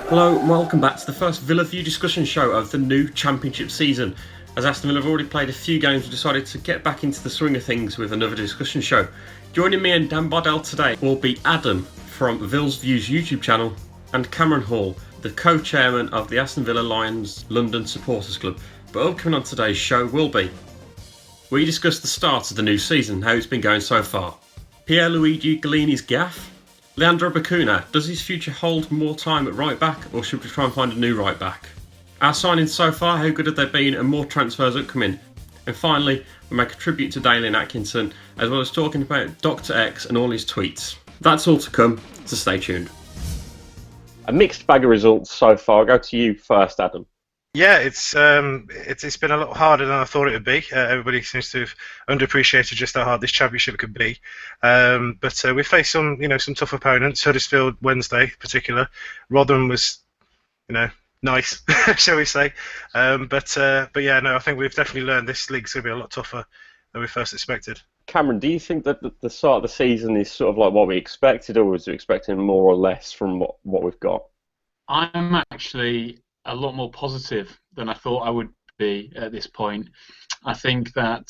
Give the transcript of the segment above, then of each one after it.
Hello and welcome back to the first Villa View discussion show of the new Championship season. As Aston Villa have already played a few games, we decided to get back into the swing of things with another discussion show. Joining me and Dan Bardell today will be Adam from Villz View's YouTube channel and Cameron Hall, the co-chairman of the Aston Villa Lions London Supporters Club. But upcoming on today's show will be: we discuss the start of the new season, how it's been going so far; Pierluigi Gallini's gaffe; Leandro Bacuna, does his future hold more time at right back, or should we try and find a new right back? Our signings so far, how good have they been, and more transfers upcoming? And finally, we make a tribute to Dalian Atkinson, as well as talking about Dr. X and all his tweets. That's all to come, so stay tuned. A mixed bag of results so far. I'll go to you first, Adam. Yeah, it's been a lot harder than I thought it would be. Everybody seems to have underappreciated just how hard this championship could be. But we faced some tough opponents. Huddersfield Wednesday, in particular. Rotherham was, nice, shall we say? But yeah, no, I think we've definitely learned this league's going to be a lot tougher than we first expected. Cameron, do you think that the start of the season is sort of like what we expected, or was you expecting more or less from what we've got? I'm actually a lot more positive than I thought I would be at this point. I think that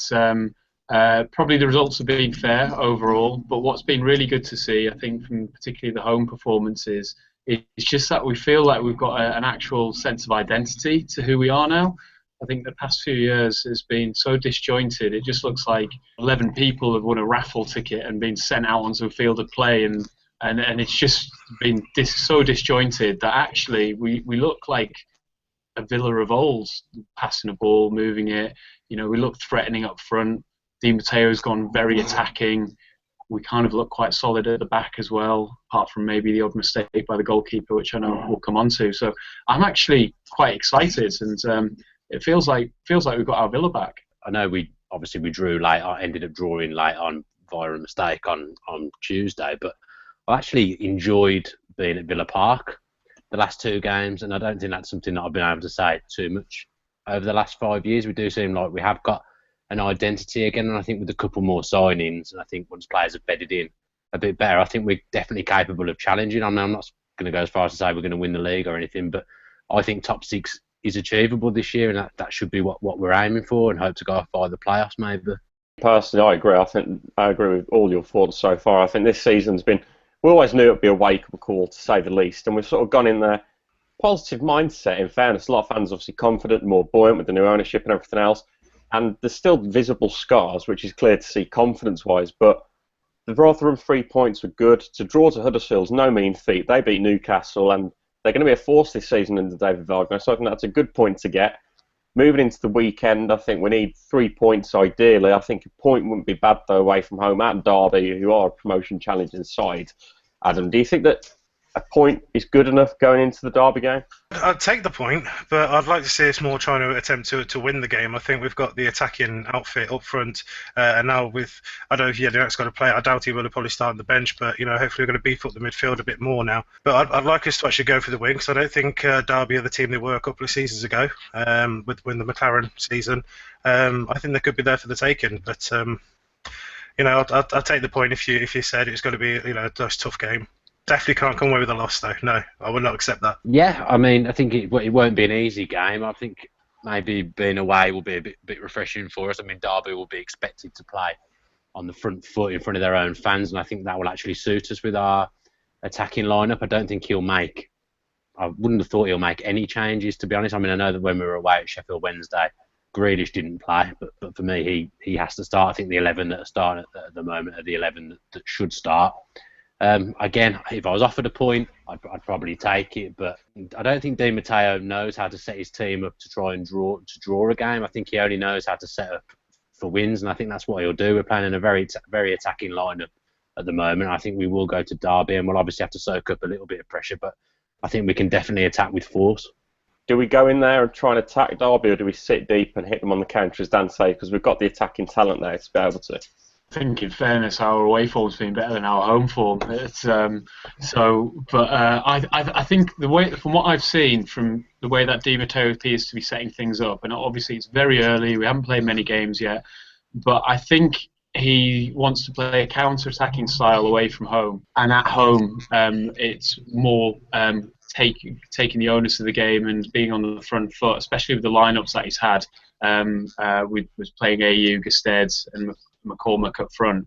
probably the results have been fair overall, but what's been really good to see, I think, from particularly the home performances, it's just that we feel like we've got an actual sense of identity to who we are now. I think the past few years has been so disjointed. It just looks like 11 people have won a raffle ticket and been sent out onto a field of play, and it's just been so disjointed that actually we look like a Villa of old, passing a ball, moving it. We look threatening up front. Di Matteo's gone very attacking. We kind of look quite solid at the back as well, apart from maybe the odd mistake by the goalkeeper, which I know we'll come on to. So I'm actually quite excited, and it feels like we've got our Villa back. I know we drew late. I ended up drawing late on via a mistake on Tuesday, but I actually enjoyed being at Villa Park the last two games, and I don't think that's something that I've been able to say too much over the last 5 years. We do seem like we have got an identity again, and I think with a couple more signings, and I think once players have bedded in a bit better, I think we're definitely capable of challenging. I mean, I'm not going to go as far as to say we're going to win the league or anything, but I think top six is achievable this year, and that should be what we're aiming for, and hope to go by the playoffs maybe. Personally, I agree. I agree with all your thoughts so far. I think this season's been, we always knew it would be a wake-up call, to say the least, and we've sort of gone in there positive mindset. In fairness, a lot of fans obviously confident, more buoyant with the new ownership and everything else, and there's still visible scars, which is clear to see confidence-wise, but the Rotherham 3 points were good. To draw to Huddersfield's no mean feat. They beat Newcastle, and they're going to be a force this season under David Wagner, so I think that's a good point to get. Moving into the weekend, I think we need 3 points ideally. I think a point wouldn't be bad, though, away from home at Derby, who are a promotion-challenging side. Adam, do you think that a point is good enough going into the Derby game? I'd take the point, but I'd like to see us more trying to attempt to win the game. I think we've got the attacking outfit up front, and now with, I don't know if Yedlin's got to play. I doubt he will probably start on the bench, but hopefully we're going to beef up the midfield a bit more now. But I'd like us to actually go for the win, because I don't think Derby are the team they were a couple of seasons ago with the McLaren season. I think they could be there for the taking, but I'll take the point if you said it's going to be a tough game. Definitely can't come away with a loss, though. No, I would not accept that. Yeah, I mean, I think it won't be an easy game. I think maybe being away will be a bit refreshing for us. I mean, Derby will be expected to play on the front foot in front of their own fans, and I think that will actually suit us with our attacking lineup. I wouldn't have thought he'll make any changes, to be honest. I mean, I know that when we were away at Sheffield Wednesday, Grealish didn't play, but for me, he has to start. I think the 11 that are starting at the moment are the 11 that should start. Again, if I was offered a point, I'd probably take it, but I don't think Di Matteo knows how to set his team up to try and draw a game. I think he only knows how to set up for wins, and I think that's what he'll do. We're playing in a very attacking lineup at the moment. I think we will go to Derby, and we'll obviously have to soak up a little bit of pressure, but I think we can definitely attack with force. Do we go in there and try and attack Derby, or do we sit deep and hit them on the counter, as Dan said, because we've got the attacking talent there to be able to? I think, in fairness, our away form's been better than our home form. I think the way, from what I've seen, from the way that Di Matteo appears to be setting things up, and obviously it's very early, we haven't played many games yet, but I think he wants to play a counter-attacking style away from home, and at home it's more taking the onus of the game and being on the front foot, especially with the lineups that he's had. Was playing AU, Gesteds and McCormack up front.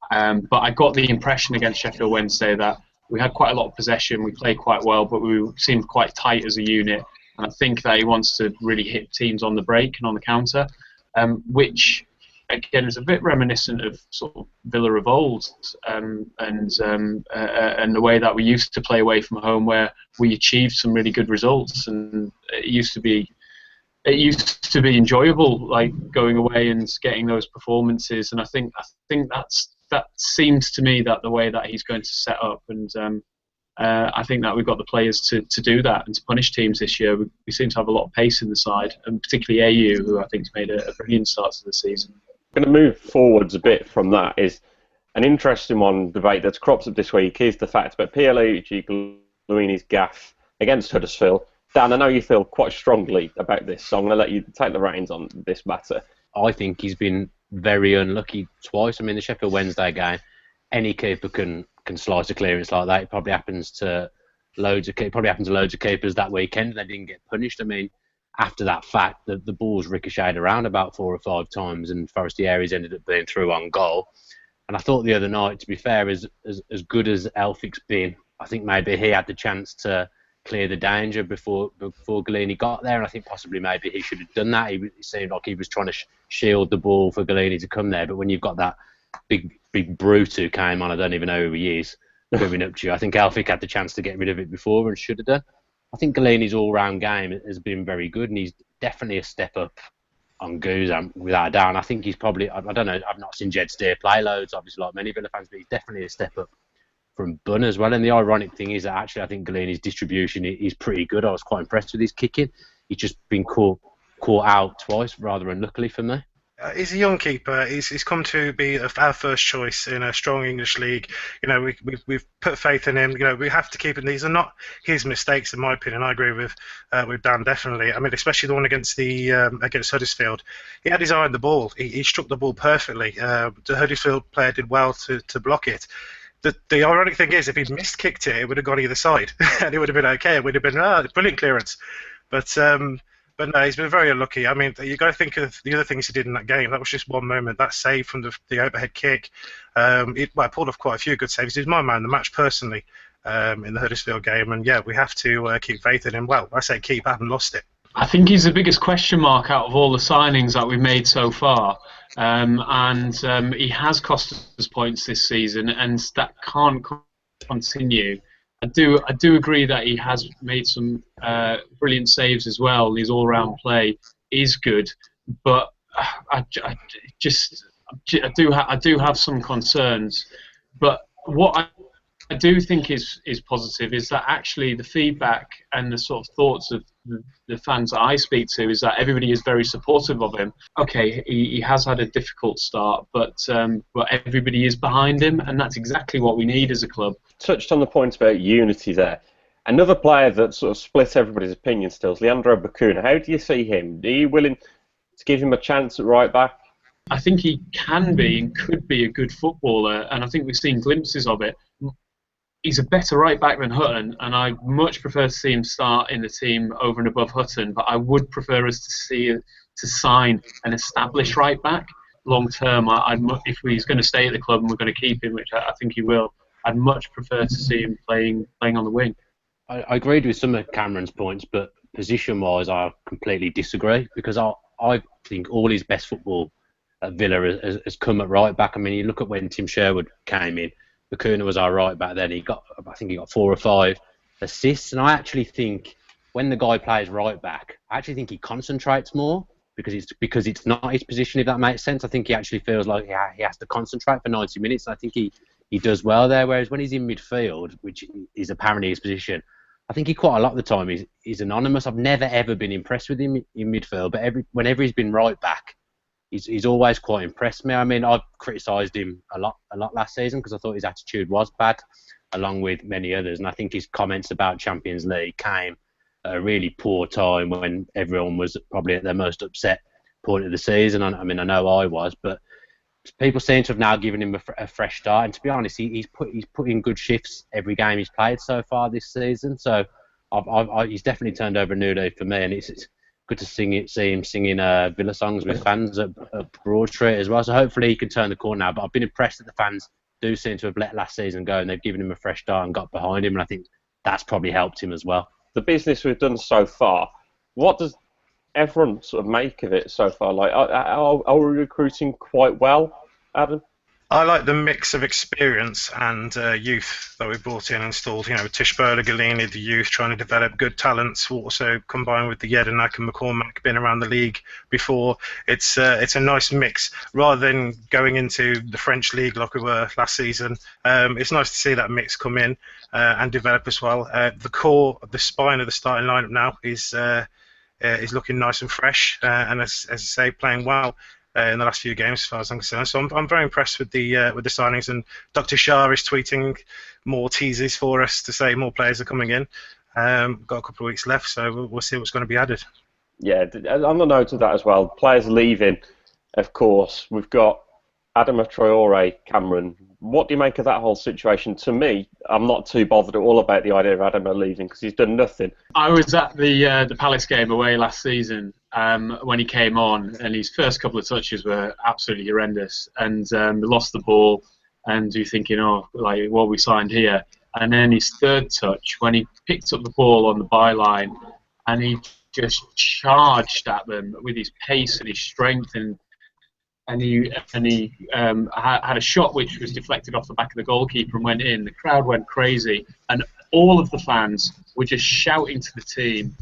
But I got the impression against Sheffield Wednesday that we had quite a lot of possession, we played quite well, but we seemed quite tight as a unit. And I think that he wants to really hit teams on the break and on the counter, which, again, is a bit reminiscent of sort of Villa of old, and the way that we used to play away from home, where we achieved some really good results, and it used to be enjoyable, like going away and getting those performances. And I think that seems to me that the way that he's going to set up, and I think that we've got the players to do that and to punish teams this year. We seem to have a lot of pace in the side, and particularly AU, who I think has made a brilliant start to the season. Going to move forwards a bit from that is an interesting one debate that's cropped up this week is the fact about Luini's gaff against Huddersfield. Dan, I know you feel quite strongly about this, so I'm going to let you take the reins on this matter. I think he's been very unlucky twice. I mean, the Sheffield Wednesday game, any keeper can slice a clearance like that. It probably happens to loads of keepers that weekend. They didn't get punished. I mean, after that fact, the balls ricocheted around about 4 or 5 times, and Forestieri's ended up being through on goal. And I thought the other night, to be fair, as good as Elphic's been, I think maybe he had the chance to clear the danger before Galini got there, and I think possibly maybe he should have done that. It seemed like he was trying to shield the ball for Galini to come there, but when you've got that big brute who came on, I don't even know who he is, coming up to you, I think Elphick had the chance to get rid of it before and should have done. I think Galini's all-round game has been very good, and he's definitely a step up on Guzan, without a doubt. And I think he's probably, I don't know, I've not seen Jed Steer play loads, obviously, like many Villa fans, but he's definitely a step up from Bunn as well. And the ironic thing is that actually I think Galini's distribution is pretty good. I was quite impressed with his kicking. He's just been caught out twice, rather unluckily for me. He's a young keeper. He's come to be our first choice in a strong English league. You know, we've put faith in him. You know, we have to keep him. These are not his mistakes, in my opinion. I agree with Dan definitely. I mean, especially the one against Huddersfield. He had his eye on the ball. He struck the ball perfectly. The Huddersfield player did well to block it. The ironic thing is, if he'd kicked it, it would have gone either side, and it would have been okay. It would have been brilliant clearance. But no, he's been very unlucky. I mean, you got to think of the other things he did in that game. That was just one moment. That save from the overhead kick. He pulled off quite a few good saves. He's my man of the match personally in the Huddersfield game. And yeah, we have to keep faith in him. Well, I say keep. I haven't lost it. I think he's the biggest question mark out of all the signings that we've made so far. And he has cost us points this season, and that can't continue. I do agree that he has made some brilliant saves as well. His all-round play is good, but I do have some concerns. But what I do think is positive is that actually the feedback and the sort of thoughts of the fans that I speak to is that everybody is very supportive of him. Okay, he has had a difficult start, but everybody is behind him, and that's exactly what we need as a club. Touched on the point about unity there. Another player that sort of splits everybody's opinion still is Leandro Bacuna. How do you see him? Are you willing to give him a chance at right back? I think he can be and could be a good footballer, and I think we've seen glimpses of it. He's a better right back than Hutton, and I much prefer to see him start in the team over and above Hutton. But I would prefer us to sign an established right back long term. If he's going to stay at the club and we're going to keep him, which I think he will, I'd much prefer to see him playing on the wing. I agreed with some of Cameron's points, but position-wise, I completely disagree, because I think all his best football at Villa has come at right back. I mean, you look at when Tim Sherwood came in. Bacuna was our right back then. I think he got 4 or 5 assists, and I actually think when the guy plays right back, I actually think he concentrates more because it's not his position, if that makes sense. I think he actually feels like he has to concentrate for 90 minutes. And I think he does well there. Whereas when he's in midfield, which is apparently his position, I think he quite a lot of the time is anonymous. I've never ever been impressed with him in midfield, but whenever he's been right back, he's always quite impressed me. I mean, I've criticised him a lot last season because I thought his attitude was bad, along with many others. And I think his comments about Champions League came at a really poor time when everyone was probably at their most upset point of the season. I mean, I know I was, but people seem to have now given him a fresh start. And to be honest, he's put in good shifts every game he's played so far this season. So he's definitely turned over a new leaf for me, and it's good to see him singing Villa songs with fans at Broad Street as well. So hopefully he can turn the corner now. But I've been impressed that the fans do seem to have let last season go, and they've given him a fresh start and got behind him, and I think that's probably helped him as well. The business we've done so far, what does everyone sort of make of it so far? Like, are we recruiting quite well, Adam? I like the mix of experience and youth that we brought in and installed. You know, Tishberla, Galini, the youth, trying to develop good talents, also combined with the Jedinak and McCormack, been around the league before. It's a nice mix. Rather than going into the French league like we were last season, it's nice to see that mix come in and develop as well. The core, the spine of the starting lineup now is looking nice and fresh, and as I say, playing well in the last few games, as far as I'm concerned. So I'm very impressed with the signings, and Dr. Shah is tweeting more teasers for us to say more players are coming in. Got a couple of weeks left, so we'll see what's going to be added. Yeah, on the note of that as well, players leaving, of course. We've got Adam Traore, Cameron. What do you make of that whole situation? To me, I'm not too bothered at all about the idea of Adam leaving because he's done nothing. I was at the Palace game away last season when he came on, and his first couple of touches were absolutely horrendous, and lost the ball, and you're thinking, oh, like, what we signed here? And then his third touch, when he picked up the ball on the byline, and he just charged at them with his pace and his strength, and he had a shot which was deflected off the back of the goalkeeper and went in. The crowd went crazy, and all of the fans were just shouting to the team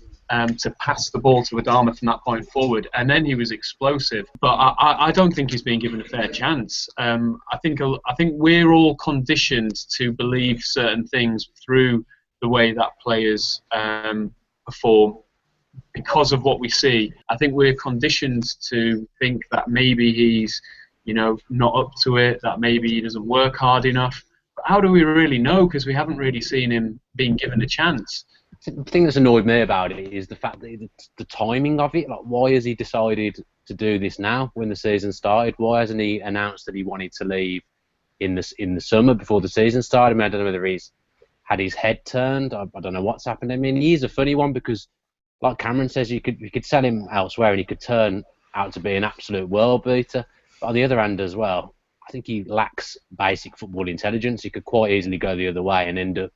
to pass the ball to Adama from that point forward. And then he was explosive, but I don't think he's been given a fair chance. I think we're all conditioned to believe certain things through the way that players perform. Because of what we see, I think we're conditioned to think that maybe he's, not up to it, that maybe he doesn't work hard enough. But how do we really know? Because we haven't really seen him being given a chance. The thing that's annoyed me about it is the fact that the timing of it. Like, why has he decided to do this now when the season started? Why hasn't he announced that he wanted to leave in the summer before the season started? I mean, I don't know whether he's had his head turned. I don't know what's happened. I mean, he's a funny one because, like Cameron says, you could sell him elsewhere and he could turn out to be an absolute world beater. But on the other hand as well, I think he lacks basic football intelligence. He could quite easily go the other way and end up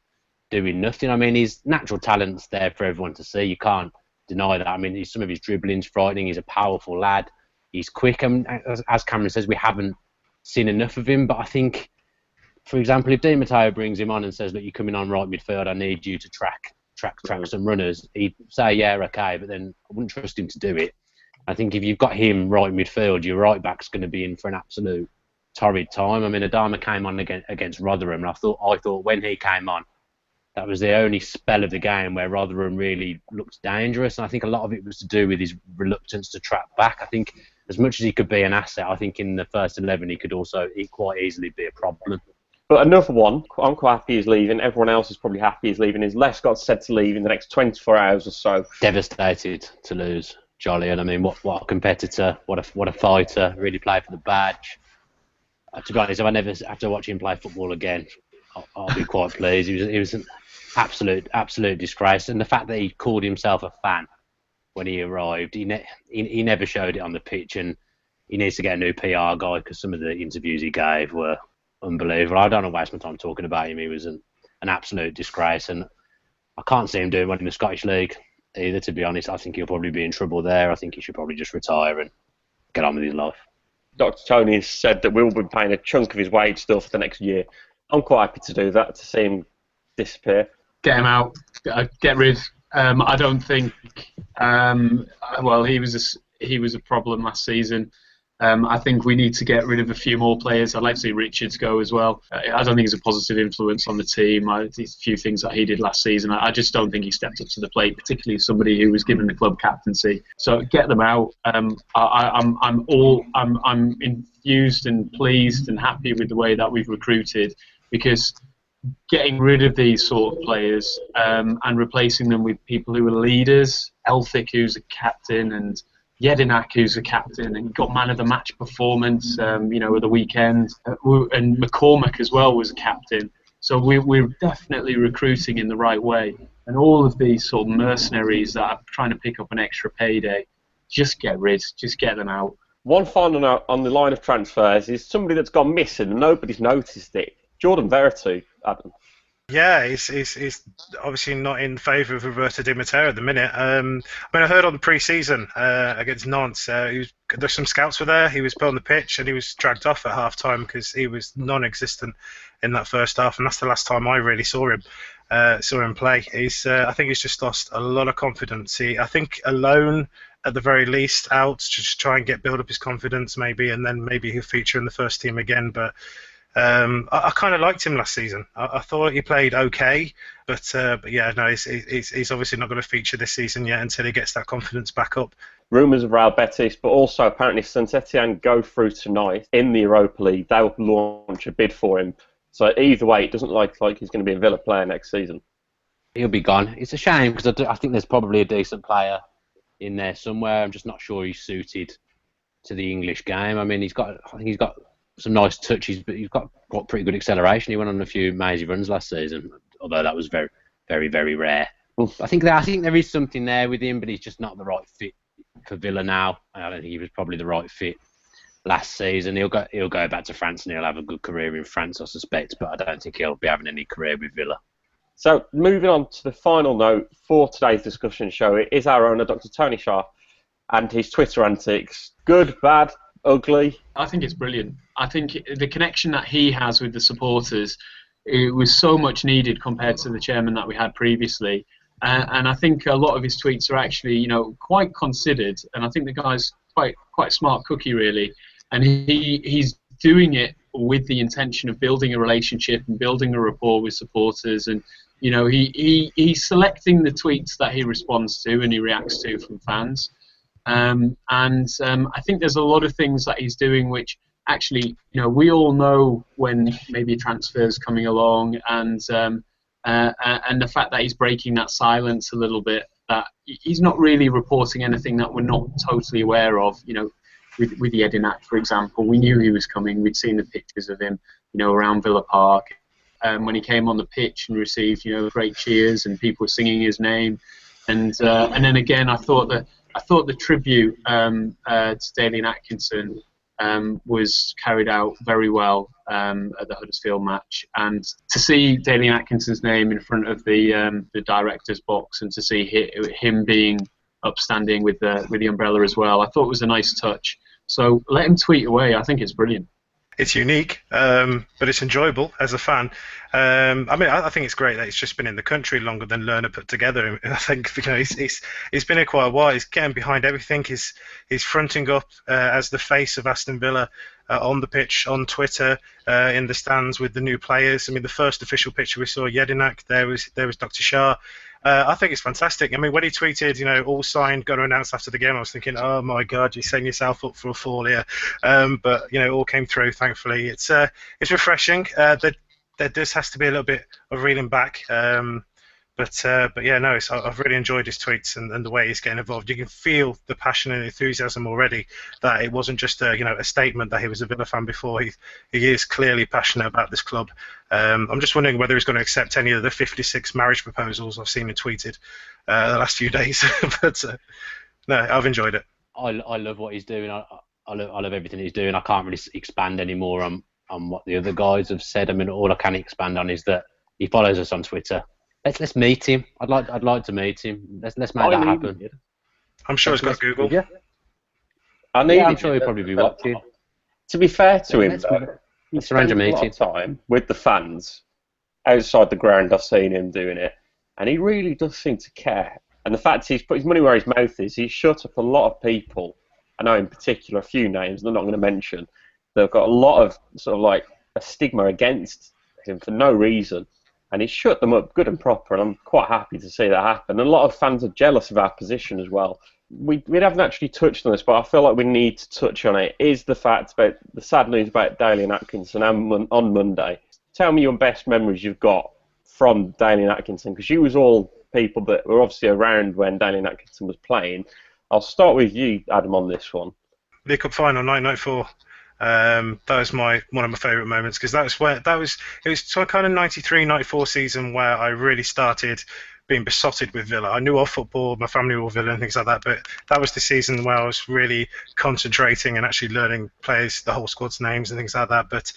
doing nothing. I mean, his natural talent's there for everyone to see. You can't deny that. I mean, some of his dribbling's frightening. He's a powerful lad. He's quick. And as Cameron says, we haven't seen enough of him. But I think, for example, if Di Matteo brings him on and says, look, you're coming on right midfield, I need you to track some runners, he'd say, yeah, okay, but then I wouldn't trust him to do it. I think if you've got him right midfield, your right back's going to be in for an absolute torrid time. I mean, Adama came on against Rotherham, and I thought when he came on, that was the only spell of the game where Rotherham really looked dangerous, and I think a lot of it was to do with his reluctance to track back. I think as much as he could be an asset, I think in the first 11 he could also quite easily be a problem. But another one, I'm quite happy he's leaving. Everyone else is probably happy he's leaving. His Lescott said to leave in the next 24 hours or so. Devastated to lose Jolyon. I mean, what a competitor, what a fighter. Really played for the badge. To be honest, if I never have to watch him play football again, I'll be quite pleased. He was an absolute disgrace. And the fact that he called himself a fan when he arrived, he never showed it on the pitch. And he needs to get a new PR guy because some of the interviews he gave were unbelievable. I don't want to waste my time talking about him. He was an absolute disgrace, and I can't see him doing one in the Scottish League either, to be honest. I think he'll probably be in trouble there. I think he should probably just retire and get on with his life. Dr. Tony has said that we'll be paying a chunk of his wage still for the next year. I'm quite happy to do that, to see him disappear. Get him out. Get rid. I don't think. Well, he was a problem last season. I think we need to get rid of a few more players. I'd like to see Richards go as well. I don't think he's a positive influence on the team. A few things that he did last season, I just don't think he stepped up to the plate, particularly somebody who was given the club captaincy. So get them out. I'm infused and pleased and happy with the way that we've recruited, because getting rid of these sort of players and replacing them with people who are leaders, Elphick, who's a captain, and Jedinak, who's a captain and got man of the match performance, at the weekend, and McCormack as well was a captain. So we're definitely recruiting in the right way. and all of these sort of mercenaries that are trying to pick up an extra payday, just get rid, just get them out. One final note on the line of transfers is somebody that's gone missing and nobody's noticed it. Jordan Veretout, Adam. Yeah, he's obviously not in favour of Roberto Di Matteo at the minute. I mean, I heard on the pre-season against Nantes, there's some scouts were there. He was put on the pitch and he was dragged off at half-time because he was non-existent in that first half, and that's the last time I really saw him play. I think he's just lost a lot of confidence. I think alone, at the very least, out to just try and build up his confidence, maybe, and then maybe he'll feature in the first team again. But I kind of liked him last season. I thought he played okay, but yeah, no, he's obviously not going to feature this season yet until he gets that confidence back up. Rumours of Real Betis, but also apparently Saint Etienne go through tonight in the Europa League. They will launch a bid for him. So either way, it doesn't look like he's going to be a Villa player next season. He'll be gone. It's a shame because I think there's probably a decent player in there somewhere. I'm just not sure he's suited to the English game. I mean, I think he's got some nice touches, but he's got pretty good acceleration. He went on a few amazing runs last season, although that was very, very, very rare. I think there is something there with him, but he's just not the right fit for Villa now. I don't think he was probably the right fit last season. He'll go back to France and he'll have a good career in France, I suspect, but I don't think he'll be having any career with Villa. So moving on to the final note for today's discussion show, it is our owner, Dr. Tony Shah, and his Twitter antics. Good, bad, ugly? I think it's brilliant. I think the connection that he has with the supporters, it was so much needed compared to the chairman that we had previously. And I think a lot of his tweets are actually, quite considered. And I think the guy's quite a smart cookie, really. And he's doing it with the intention of building a relationship and building a rapport with supporters. And he's selecting the tweets that he responds to and he reacts to from fans. I think there's a lot of things that he's doing which actually, we all know when maybe a transfer is coming along, and the fact that he's breaking that silence a little bit, that he's not really reporting anything that we're not totally aware of. With the Edinak, for example, we knew he was coming. We'd seen the pictures of him, around Villa Park. When he came on the pitch and received, great cheers and people were singing his name. And then again, I thought the tribute to Dalian Atkinson was carried out very well at the Huddersfield match. And to see Dalian Atkinson's name in front of the director's box and to see him being upstanding with the umbrella as well, I thought it was a nice touch. So let him tweet away. I think it's brilliant. It's unique, but it's enjoyable as a fan. I think it's great that he's just been in the country longer than Lerner put together. I think he's been here quite a while. He's getting behind everything. He's fronting up as the face of Aston Villa on the pitch, on Twitter, in the stands with the new players. I mean, the first official picture we saw, Jedinak, there was Dr. Shah. I think it's fantastic. I mean, when he tweeted, all signed, going to announce after the game, I was thinking, oh my God, you're setting yourself up for a fall here. But it all came through, thankfully. It's refreshing. There does has to be a little bit of reeling back. But yeah, no, I've really enjoyed his tweets and the way he's getting involved. You can feel the passion and enthusiasm already. That it wasn't just a statement that he was a Villa fan before. He is clearly passionate about this club. I'm just wondering whether he's going to accept any of the 56 marriage proposals I've seen him tweeted the last few days. But no, I've enjoyed it. I love what he's doing. I love everything he's doing. I can't really expand any more on what the other guys have said. I mean, all I can expand on is that he follows us on Twitter. Let's meet him. I'd like to meet him. Let's make that happen. I'm sure he's got Google. Yeah. I'm sure he'll probably be watching. To be fair to him, though, he spends a lot of time with the fans outside the ground. I've seen him doing it, and he really does seem to care. And the fact he's put his money where his mouth is, he's shut up a lot of people. I know in particular a few names I'm not going to mention. They've got a lot of sort of like a stigma against him for no reason. And he's shut them up good and proper, and I'm quite happy to see that happen. And a lot of fans are jealous of our position as well. We haven't actually touched on this, but I feel like we need to touch on it, is the fact about the sad news about Dalian Atkinson on Monday. Tell me your best memories you've got from Dalian Atkinson, because you was all people that were obviously around when Dalian Atkinson was playing. I'll start with you, Adam, on this one. League Cup final, 1994. That was one of my favourite moments, because it was kind of 93-94 season where I really started being besotted with Villa. I knew of football, my family were Villa and things like that, but that was the season where I was really concentrating and actually learning players, the whole squad's names and things like that. But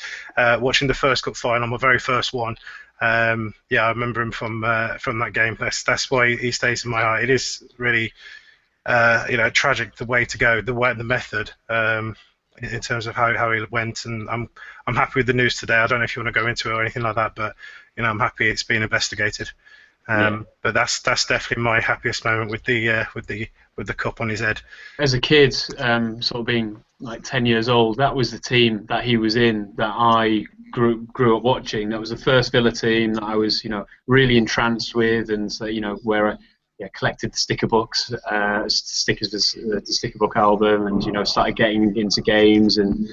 watching the first cup final, my very first one, I remember him from that game. That's why he stays in my heart. It is really, tragic the way to go, the method. In terms of how he went, and I'm happy with the news today. I don't know if you want to go into it or anything like that, but I'm happy it's been investigated. But that's definitely my happiest moment with the cup on his head. As a kid, sort of being like 10 years old, that was the team that he was in that I grew up watching. That was the first Villa team that I was really entranced with, and so where I collected the sticker books, stickers of the sticker book album, and started getting into games and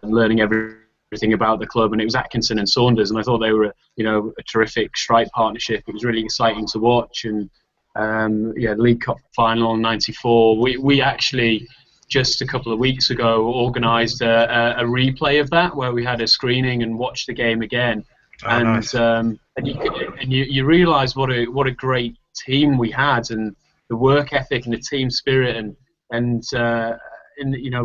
learning everything about the club. And it was Atkinson and Saunders, and I thought they were a terrific strike partnership. It was really exciting to watch. And the League Cup final in '94, we actually just a couple of weeks ago organised a replay of that, where we had a screening and watched the game again. Nice. And you realise what a great team we had, and the work ethic and the team spirit, and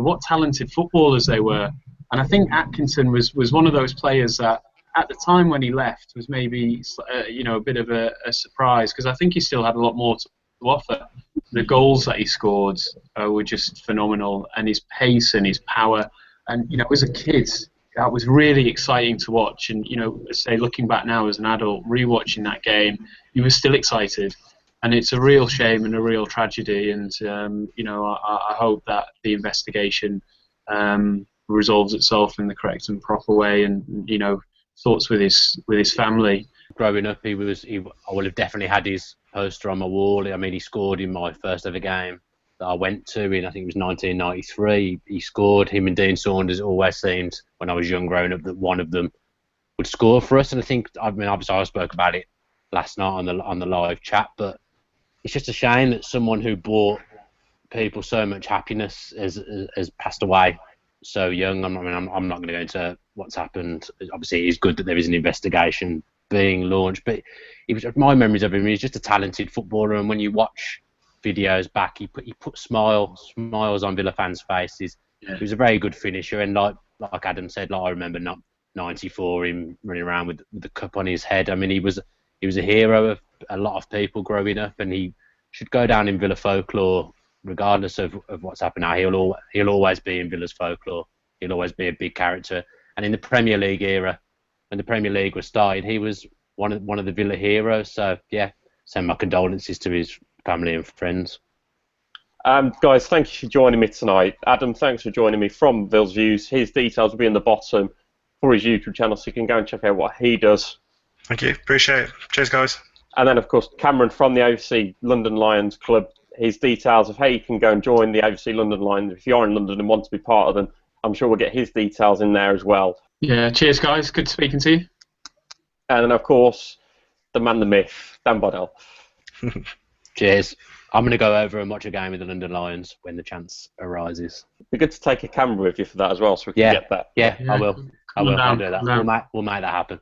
what talented footballers they were. And I think Atkinson was one of those players that at the time when he left was maybe a bit of a surprise, because I think he still had a lot more to offer. The goals that he scored were just phenomenal, and his pace and his power, and as a kid that was really exciting to watch. And say looking back now as an adult, rewatching that game, you were still excited. And it's a real shame and a real tragedy. And I hope that the investigation resolves itself in the correct and proper way. And thoughts with his family. Growing up, I would have definitely had his poster on my wall. I mean, he scored in my first ever game that I went to in, I think it was 1993. He scored. Him and Dean Saunders, it always seemed when I was young growing up that one of them would score for us. And obviously I spoke about it last night on the live chat, but it's just a shame that someone who brought people so much happiness has passed away so young. I'm not going to go into what's happened. Obviously, it is good that there is an investigation being launched, but my memories of him, he's just a talented footballer, and when you watch videos back, he put smiles on Villa fans' faces. Yeah. He was a very good finisher, and like Adam said, I remember '94 him running around with the cup on his head. I mean, he was a hero of a lot of people growing up, and he should go down in Villa folklore regardless of what's happened now. He'll always be in Villa's folklore. He'll always be a big character. And in the Premier League era, when the Premier League was started, he was one of the Villa heroes. So yeah, send my condolences to his family and friends. Guys, thank you for joining me tonight. Adam, thanks for joining me from Villz Views. His details will be in the bottom for his YouTube channel, so you can go and check out what he does. Thank you. Appreciate it. Cheers, guys. And then, of course, Cameron from the AVFC London Lions Club. His details of how you can go and join the AVFC London Lions. If you are in London and want to be part of them, I'm sure we'll get his details in there as well. Yeah, cheers, guys. Good speaking to you. And then, of course, the man, the myth, Dan Bodell. Cheers. I'm going to go over and watch a game with the London Lions when the chance arises. It'd be good to take a camera with you for that as well, so we can get that. Yeah, I will. I'll do that. We'll make that happen.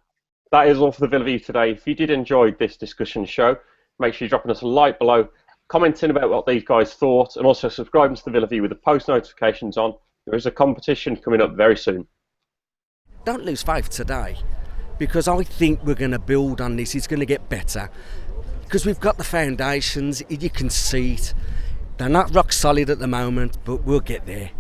That is all for the Villa View today. If you did enjoy this discussion show, make sure you're dropping us a like below, commenting about what these guys thought, and also subscribing to the Villa View with the post notifications on. There is a competition coming up very soon. Don't lose faith today, because I think we're going to build on this. It's going to get better, because we've got the foundations. You can see it. They're not rock solid at the moment, but we'll get there.